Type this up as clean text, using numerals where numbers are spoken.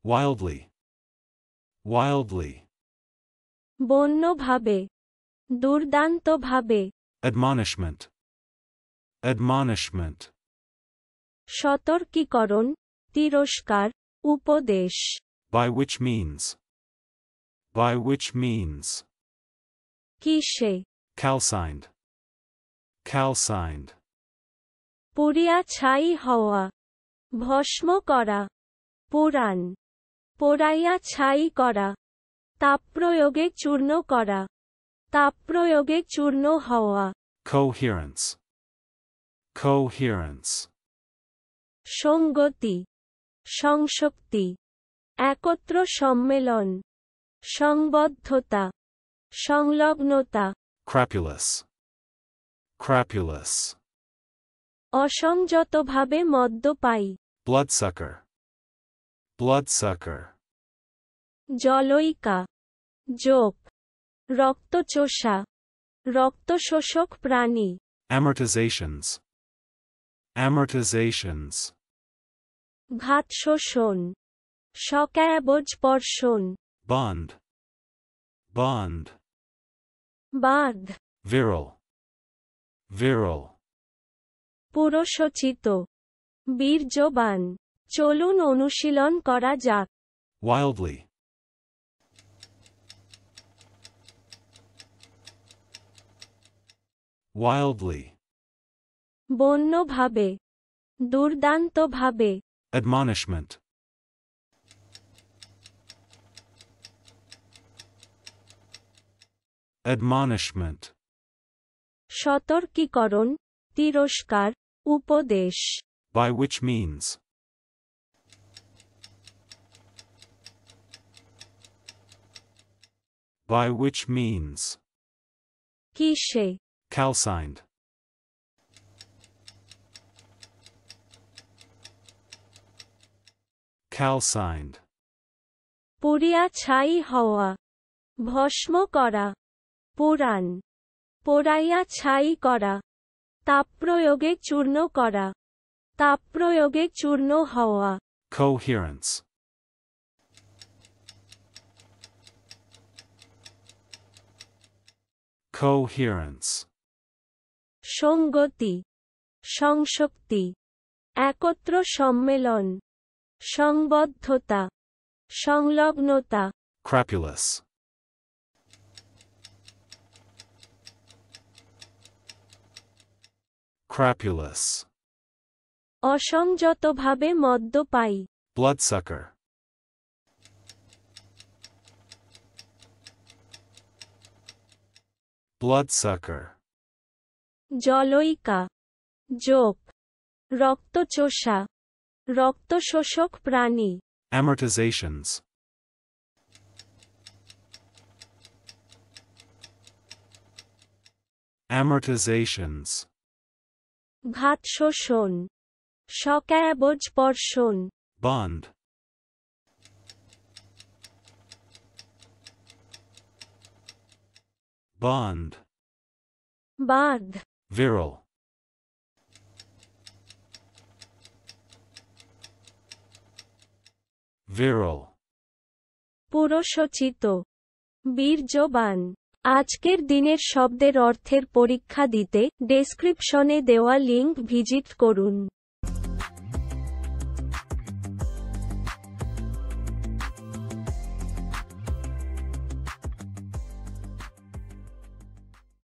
Wildly. Wildly. বন্যভাবে, দুর্দান্তভাবে, Admonishment. Admonishment. সতর্কীকরণ, তিরস্কার, উপদেশ, By which means. By which means. কিসে, Calcined. Calcined. পুড়িয়া ছাই হওয়া, ভস্ম করা, পুরাণ, পোড়াইয়া ছাই করা, তাপপ্রয়োগে চূর্ণ করা, তাপপ্রয়োগে চূর্ণ হওয়া, Coherence. Coherence. সঙ্গতি, সংশক্তি, একত্র সম্মেলন, সংবদ্ধতা, সংলগ্নতা, Crapulous. Crapulous. অসংযতভাবে মদ্যপায়ী, Bloodsucker. Bloodsucker. জলৈকা, যোগ, রক্তচোষা, রক্তশোষক প্রাণী, Amortizations. Amortizations. ঘাত শোষণ, স্বকায়াবোজপর্ষণ, Bond. Bond. বাঁধ, Virile. Virile. পুরসচিত, বীর্যবান, চলুন অনুশীলন করা যাক। Wildly. Wildly. বন্যভাবে, দুর্দান্তভাবে, Admonishment. Admonishment. সতর্কীকরণ, তিরস্কার, উপদেশ, By which means. By which means. কিসে, Calcined. Calcined. পুড়িয়া ছাই হওয়া, ভস্ম করা, পুরাণ, পোড়াইয়া ছাই করা, তাপপ্রয়োগে চূর্ণ করা, তাপপ্রয়োগে চূর্ণ হওয়া, Coherence. Coherence. সঙ্গতি, সংশক্তি, একত্র সম্মেলন, সংবদ্ধতা, সংলগ্নতা, Crapulous. Crapulous. অসংযতভাবে মদ্যপায়ী, Bloodsucker. Bloodsucker. জলৈকা, যোগ, রক্তচোষা, রক্তশোষক প্রাণী, Amortizations. Amortizations. ঘাত শোষণ, স্বকায়াবোজপর্ষণ, Bond. Bond. বাঁধ, Virile. Virile. পুরসচিত, বীর্যবান। আজকের দিনের শব্দের অর্থের পরীক্ষা দিতে ডেসক্রিপশনে দেওয়া লিংক ভিজিট করুন।